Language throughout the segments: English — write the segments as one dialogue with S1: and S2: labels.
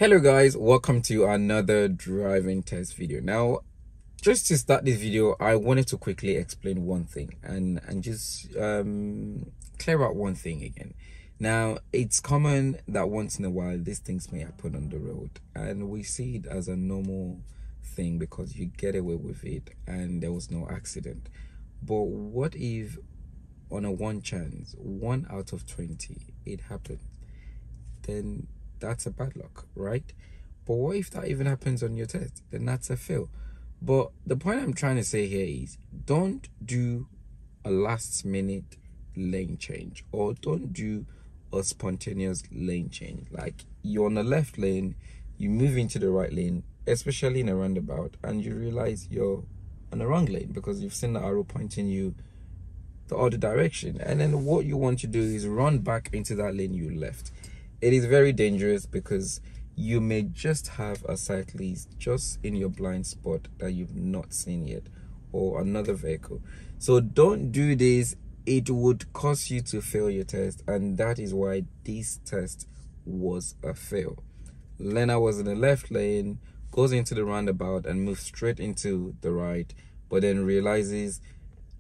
S1: Hello guys, welcome to another driving test video. Now, just to start this video, I wanted to quickly explain one thing and just clear out one thing again. Now, it's common that once in a while these things may happen on the road, and we see it as a normal thing because you get away with it and there was no accident. But what if on a one chance, 1 out of 20, it happened? Then that's a bad luck, right? But what if that even happens on your test? Then that's a fail. But the point I'm trying to say here is don't do a last minute lane change, or don't do a spontaneous lane change. Like, you're on the left lane, you move into the right lane, especially in a roundabout, and you realize you're on the wrong lane because you've seen the arrow pointing you the other direction, and then what you want to do is run back into that lane you left. It is very dangerous because you may just have a cyclist just in your blind spot that you've not seen yet, or another vehicle. So don't do this. It would cause you to fail your test, and that is why this test was a fail. Lena was in the left lane, goes into the roundabout and moves straight into the right, but then realizes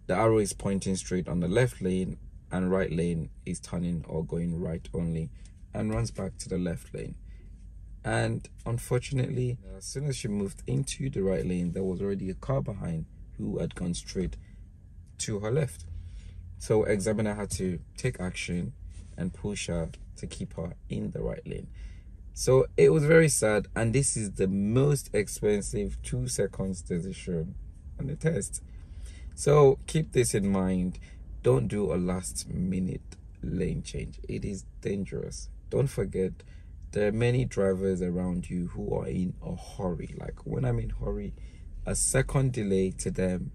S1: the arrow is pointing straight on the left lane and right lane is turning or going right only, and runs back to the left lane. And unfortunately, as soon as she moved into the right lane, there was already a car behind who had gone straight to her left. So examiner had to take action and push her to keep her in the right lane. So it was very sad, and this is the most expensive 2 seconds decision on the test. So keep this in mind. Don't do a last minute lane change. It is dangerous. Don't forget, there are many drivers around you who are in a hurry. Like, when I'm in hurry, a second delay to them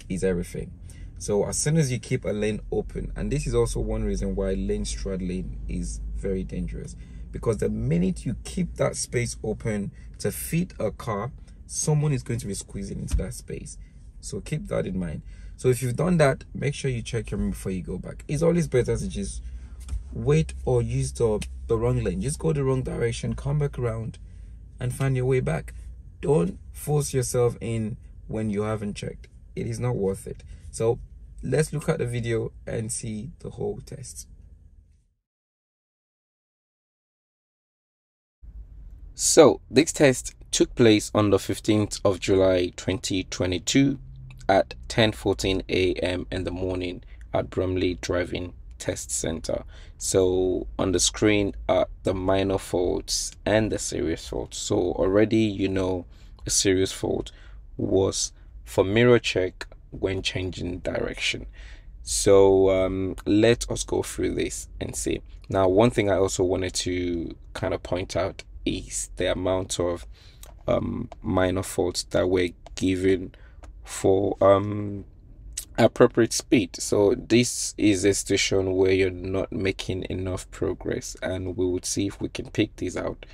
S1: is everything. So as soon as you keep a lane open, and this is also one reason why lane straddling is very dangerous, because the minute you keep that space open to fit a car, someone is going to be squeezing into that space. So keep that in mind. So if you've done that, make sure you check your room before you go back. It's always better to just wait or use the wrong lane. Just go the wrong direction, come back around and find your way back. Don't force yourself in when you haven't checked. It is not worth it. So let's look at the video and see the whole test. So this test took place on the 15th of July 2022 at 10:14 a.m. in the morning at Bromley Driving Test Center. So on the screen are the minor faults and the serious faults. So already you know a serious fault was for mirror check when changing direction. So let us go through this and see. Now, one thing I also wanted to kind of point out is the amount of minor faults that were given for appropriate speed. So this is a situation where you're not making enough progress, and we would see if we can pick these out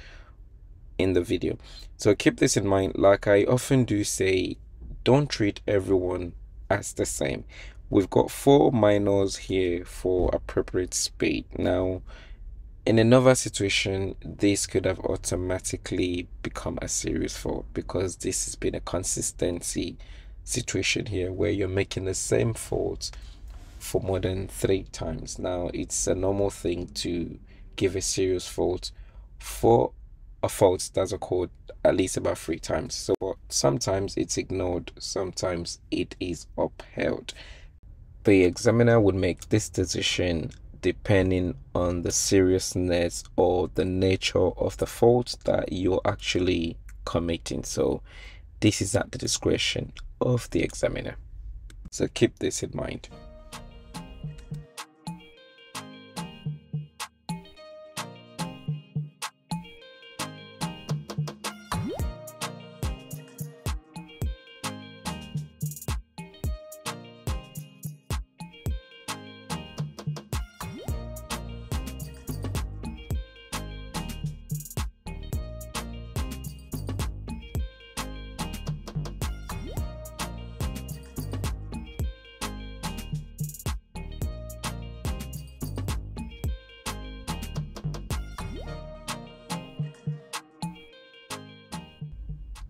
S1: in the video. So keep this in mind. Like I often do say, don't treat everyone as the same. We've got 4 minors here for appropriate speed. Now, in another situation, this could have automatically become a serious fault, because this has been a consistency situation here where you're making the same fault for more than 3 times. Now, it's a normal thing to give a serious fault for a fault that's occurred at least about 3 times. So sometimes it's ignored, sometimes it is upheld. The examiner would make this decision depending on the seriousness or the nature of the fault that you're actually committing. So this is at the discretion of the examiner. So keep this in mind.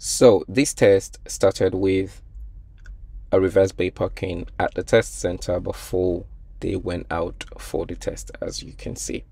S1: So this test started with a reverse bay parking at the test center before they went out for the test, as you can see.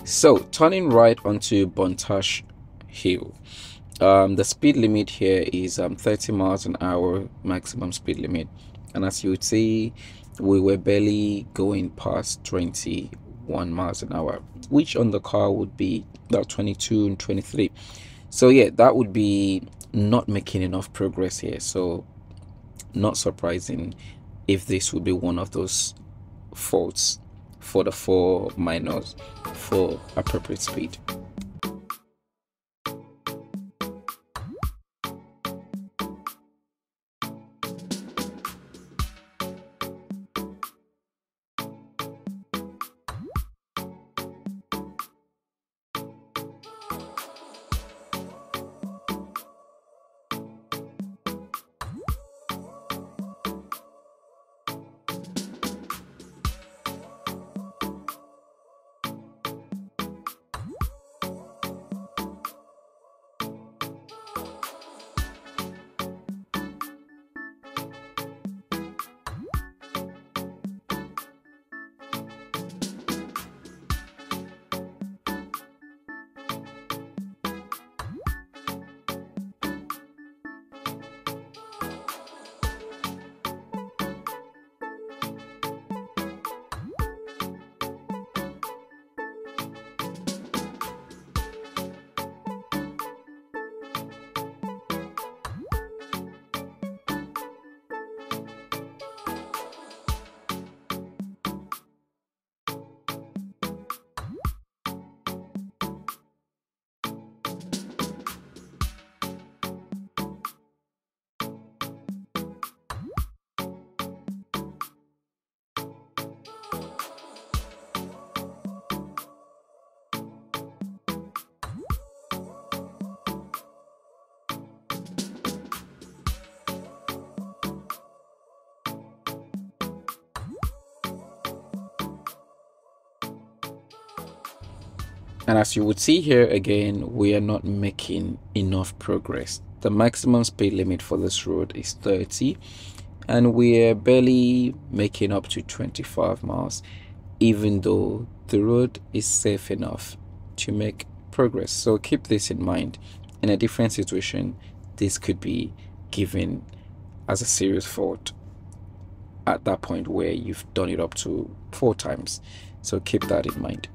S1: So turning right onto Bontash Hill, the speed limit here is 30 miles an hour maximum speed limit, and as you would see, we were barely going past 21 miles an hour, which on the car would be about 22 and 23. So yeah, that would be not making enough progress here. So not surprising if this would be one of those faults for the 4 minors for appropriate speed. And as you would see here again, we are not making enough progress. The maximum speed limit for this road is 30, and we're barely making up to 25 miles, even though the road is safe enough to make progress. So keep this in mind. In a different situation, this could be given as a serious fault at that point where you've done it up to 4 times. So keep that in mind.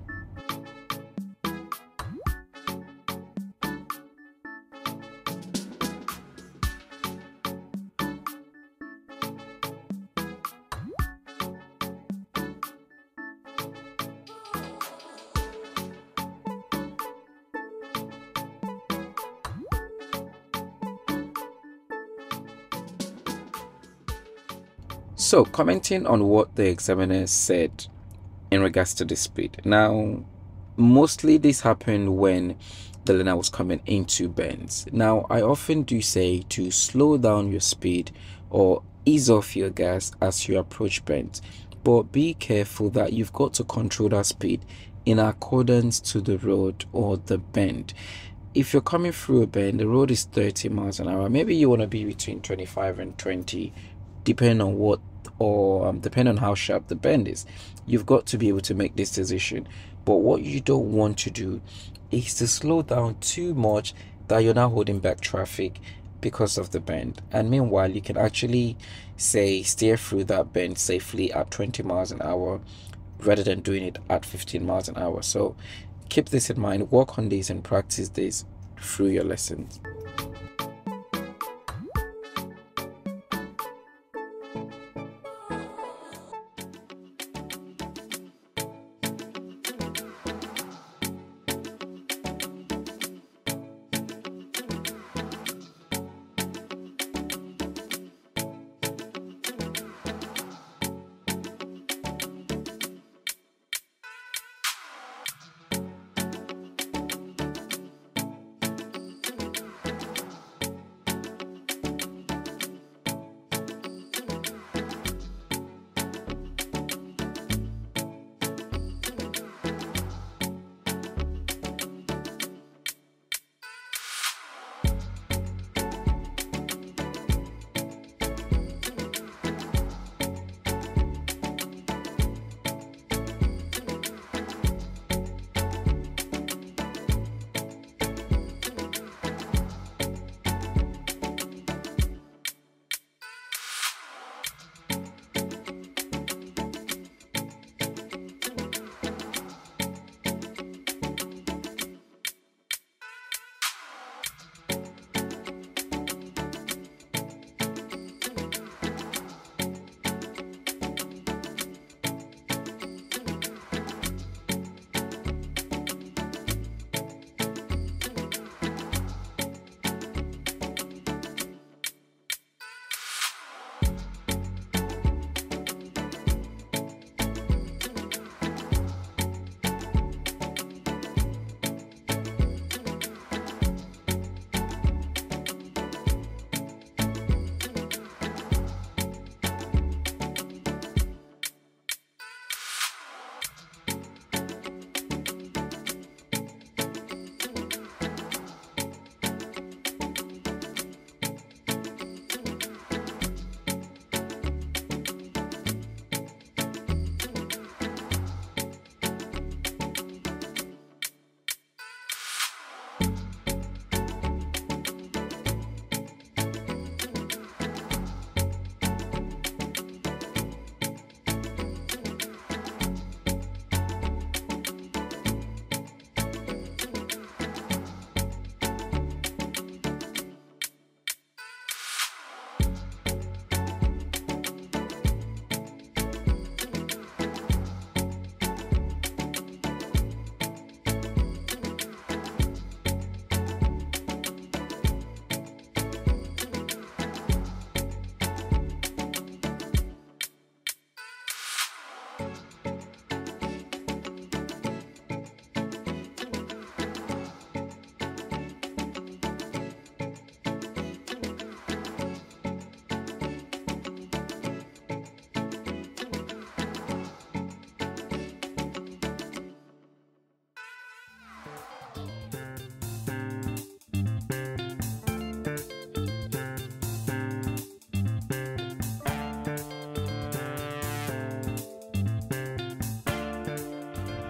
S1: So, commenting on what the examiner said in regards to the speed. Now, mostly this happened when the learner was coming into bends. Now, I often do say to slow down your speed or ease off your gas as you approach bends, but be careful that you've got to control that speed in accordance to the road or the bend. If you're coming through a bend, the road is 30 miles an hour, maybe you want to be between 25 and 20, depending on what, or depending on how sharp the bend is. You've got to be able to make this decision. But what you don't want to do is to slow down too much that you're now holding back traffic because of the bend. And meanwhile, you can actually say steer through that bend safely at 20 miles an hour rather than doing it at 15 miles an hour. So keep this in mind, work on this and practice this through your lessons.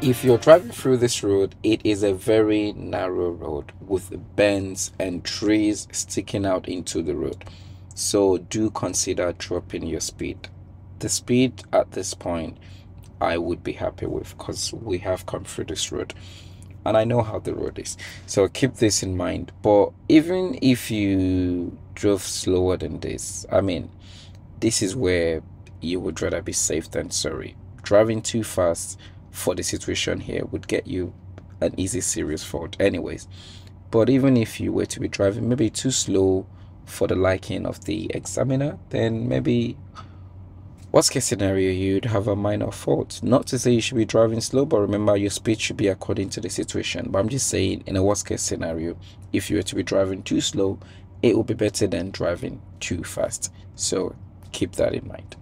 S1: If you're driving through this road, it is a very narrow road with bends and trees sticking out into the road. So do consider dropping your speed. The speed at this point I would be happy with, because we have come through this road and I know how the road is. So keep this in mind. But even if you drove slower than this, I mean, this is where you would rather be safe than sorry. Driving too fast for the situation here would get you an easy serious fault anyways. But even if you were to be driving maybe too slow for the liking of the examiner, then maybe worst case scenario, you'd have a minor fault. Not to say you should be driving slow, but remember your speed should be according to the situation. But I'm just saying, in a worst case scenario, if you were to be driving too slow, it would be better than driving too fast. So keep that in mind.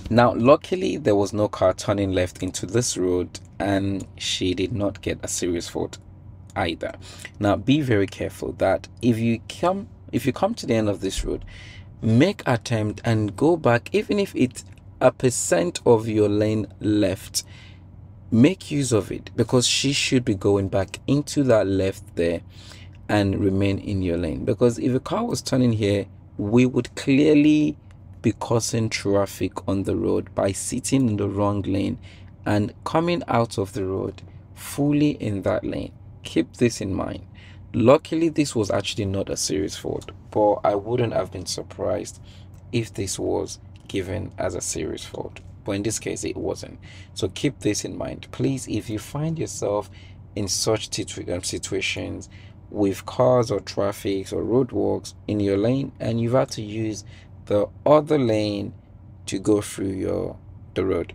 S1: Now, luckily, there was no car turning left into this road, and she did not get a serious fault either. Now, be very careful that if you come to the end of this road, make attempt and go back, even if it's a percent of your lane left. Make use of it, because she should be going back into that left there and remain in your lane. Because if a car was turning here, we would clearly be causing traffic on the road by sitting in the wrong lane and coming out of the road fully in that lane. Keep this in mind. Luckily, this was actually not a serious fault, but I wouldn't have been surprised if this was given as a serious fault, but in this case it wasn't. So keep this in mind, please. If you find yourself in such situations with cars or traffic or roadworks in your lane, and you've had to use the other lane to go through the road,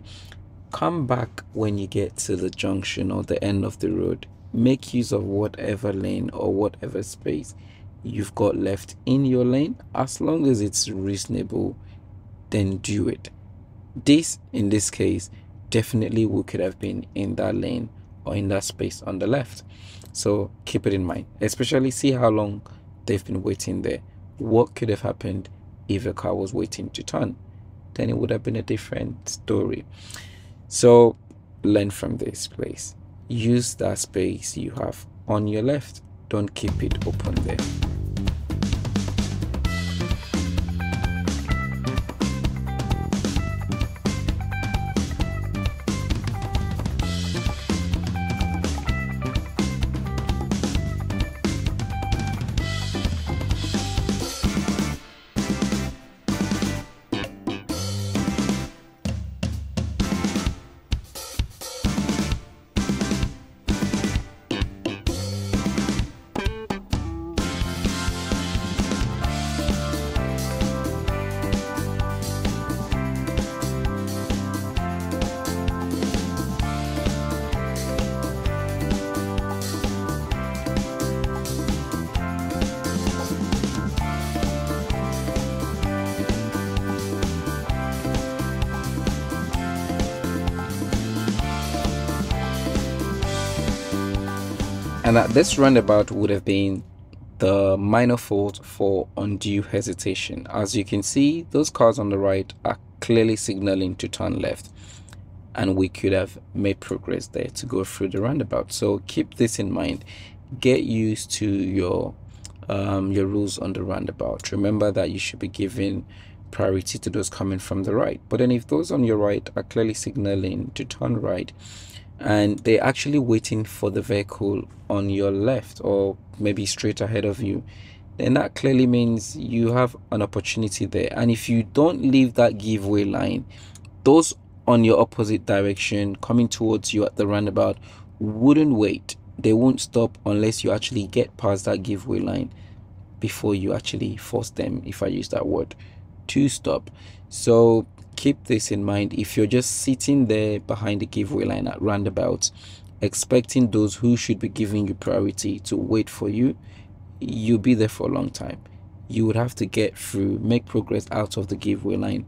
S1: come back when you get to the junction or the end of the road. Make use of whatever lane or whatever space you've got left in your lane. As long as it's reasonable, then do it. In this case, definitely we could have been in that lane or in that space on the left. So keep it in mind, especially see how long they've been waiting there. What could have happened if a car was waiting to turn? Then it would have been a different story. So learn from this, please. Use that space you have on your left. Don't keep it open there. And that this roundabout would have been the minor fault for undue hesitation. As you can see, those cars on the right are clearly signaling to turn left, and we could have made progress there to go through the roundabout. So keep this in mind. Get used to your rules on the roundabout. Remember that you should be giving priority to those coming from the right. But then if those on your right are clearly signaling to turn right, and they're actually waiting for the vehicle on your left or maybe straight ahead of you, then that clearly means you have an opportunity there. And if you don't leave that giveaway line, those on your opposite direction coming towards you at the roundabout wouldn't wait. They won't stop unless you actually get past that giveaway line before you actually force them, if I use that word, to stop. So keep this in mind. If you're just sitting there behind the giveaway line at roundabouts, expecting those who should be giving you priority to wait for you, you'll be there for a long time. You would have to get through, make progress out of the giveaway line.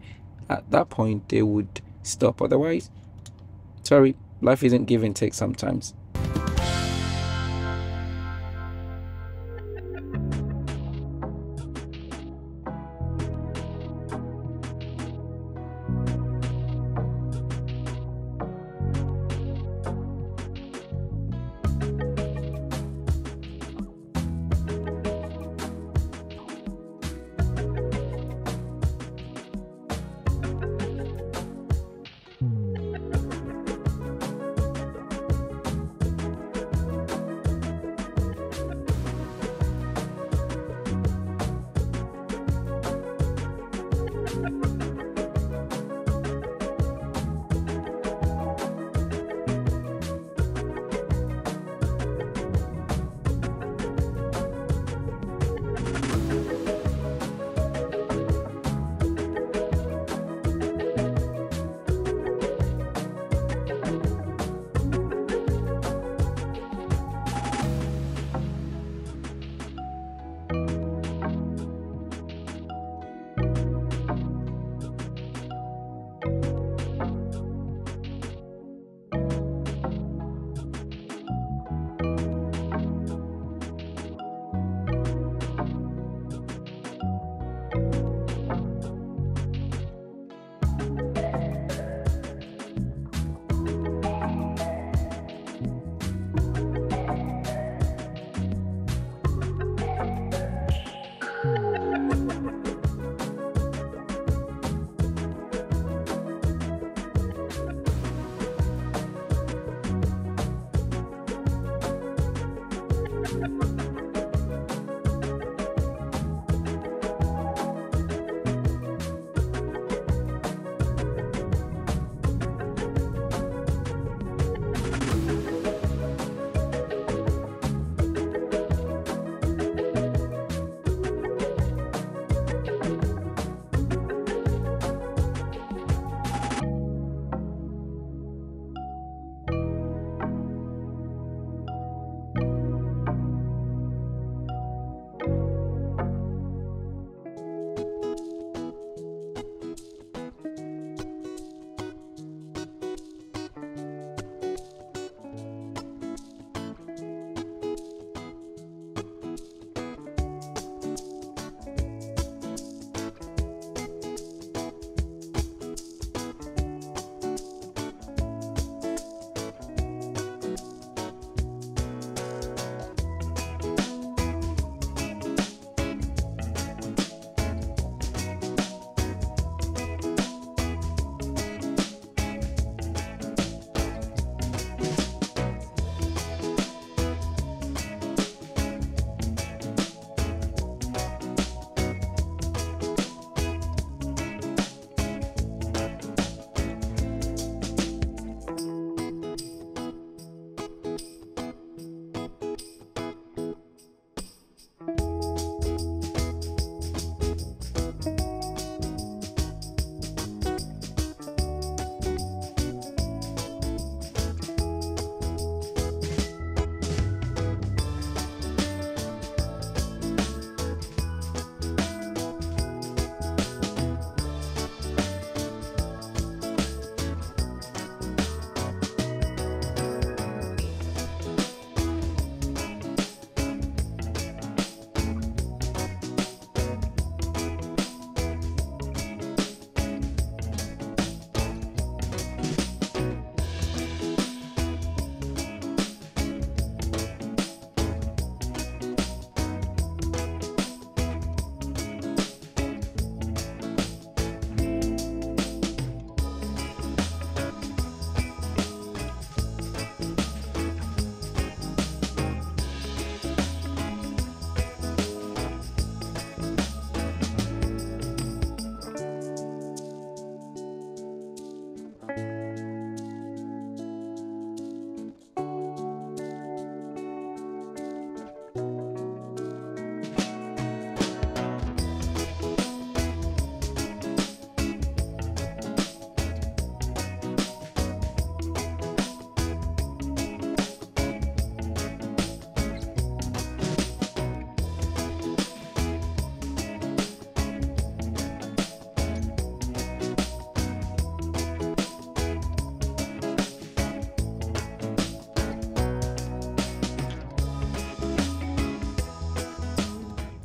S1: At that point, they would stop. Otherwise, sorry, life isn't give and take sometimes.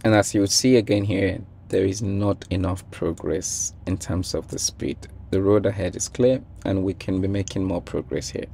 S1: And as you would see again here, there is not enough progress in terms of the speed. The road ahead is clear and we can be making more progress here.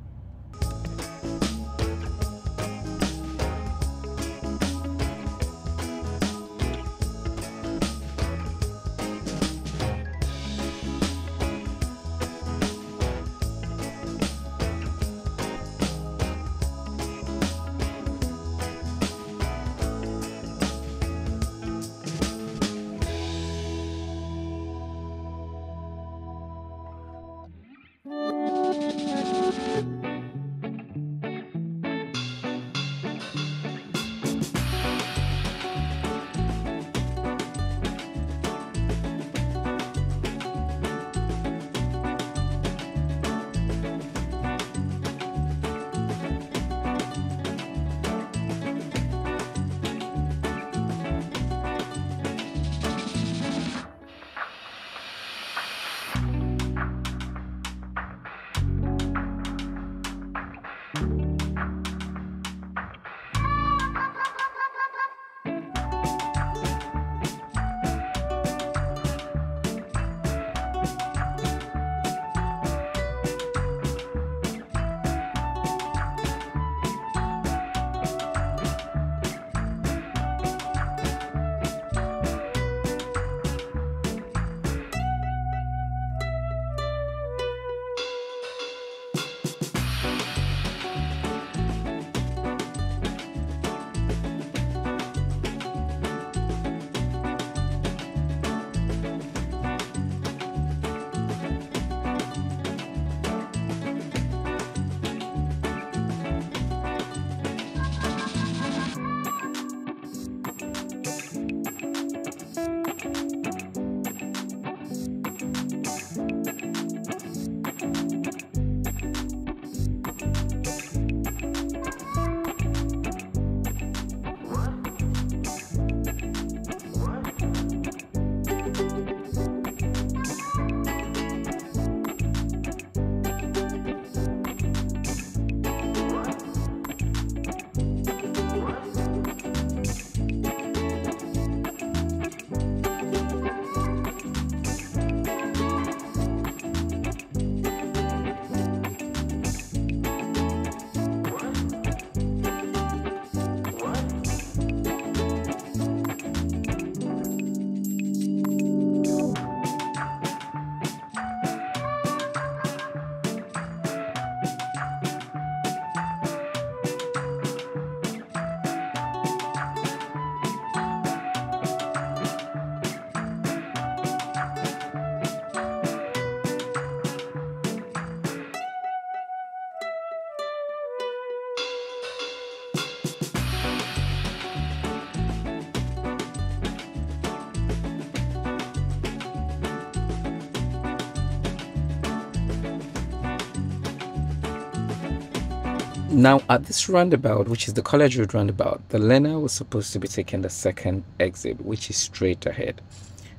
S1: Now at this roundabout, which is the College Road roundabout, the learner was supposed to be taking the second exit, which is straight ahead.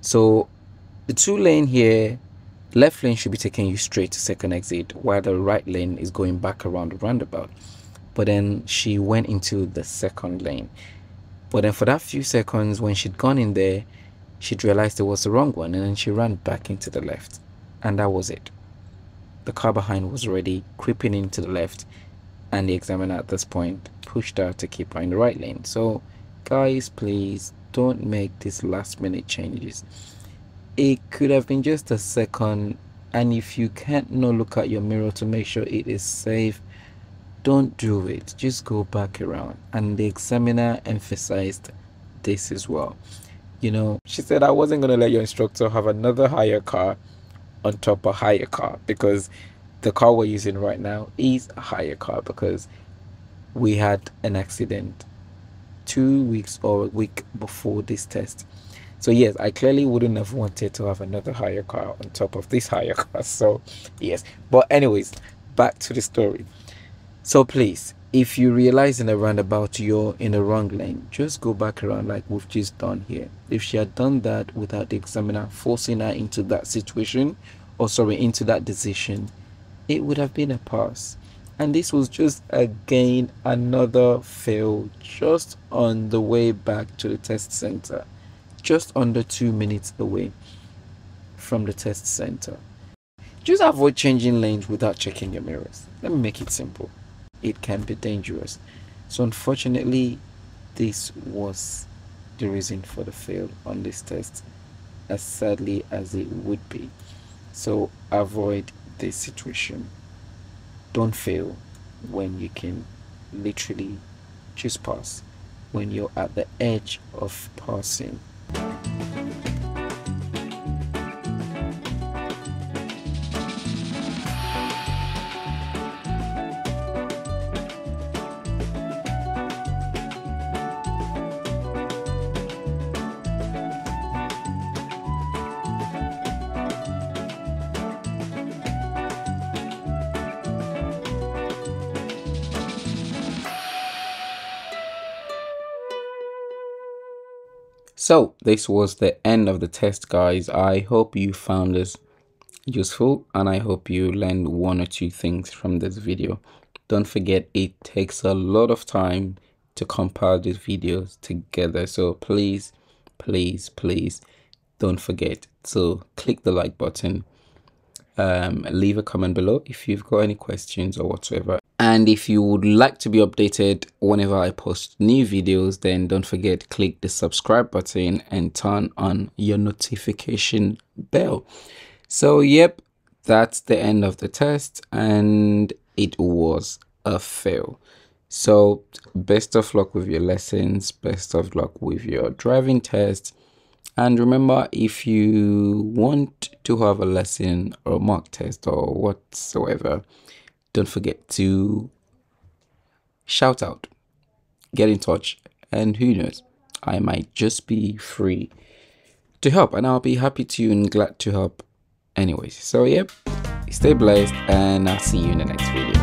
S1: So the two lane here, left lane should be taking you straight to second exit, while the right lane is going back around the roundabout. But then she went into the second lane. But then for that few seconds, when she'd gone in there, she'd realized it was the wrong one, and then she ran back into the left. And that was it. The car behind was already creeping into the left, and the examiner at this point pushed her to keep her in the right lane. So guys, please don't make these last minute changes. It could have been just a second, and if you can't not look at your mirror to make sure it is safe, don't do it. Just go back around. And the examiner emphasized this as well. You know, she said, I wasn't going to let your instructor have another higher car on top of a higher car, because the car we're using right now is a higher car, because we had an accident 2 weeks or a week before this test. So yes, I clearly wouldn't have wanted to have another higher car on top of this higher car. So yes, but anyways, back to the story. So please, if you realize in a roundabout you're in the wrong lane, just go back around like we've just done here. If she had done that without the examiner forcing her into that situation, or sorry, into that decision, it would have been a pass. And this was just again another fail just on the way back to the test center, just under 2 minutes away from the test center. Just avoid changing lanes without checking your mirrors. Let me make it simple. It can be dangerous. So unfortunately, this was the reason for the fail on this test, as sadly as it would be. So avoid this situation. Don't fail when you can literally just pass, when you're at the edge of passing. So this was the end of the test, guys. I hope you found this useful and I hope you learned one or two things from this video. Don't forget, it takes a lot of time to compile these videos together, so please don't forget to click the like button, leave a comment below if you've got any questions or whatsoever. And if you would like to be updated whenever I post new videos, then don't forget, click the subscribe button and turn on your notification bell. So yep, that's the end of the test and it was a fail. So best of luck with your lessons, best of luck with your driving test. And remember, if you want to have a lesson or a mock test or whatsoever, don't forget to shout out, get in touch, and who knows, I might just be free to help and I'll be happy to and glad to help anyways. So yep, stay blessed and I'll see you in the next video.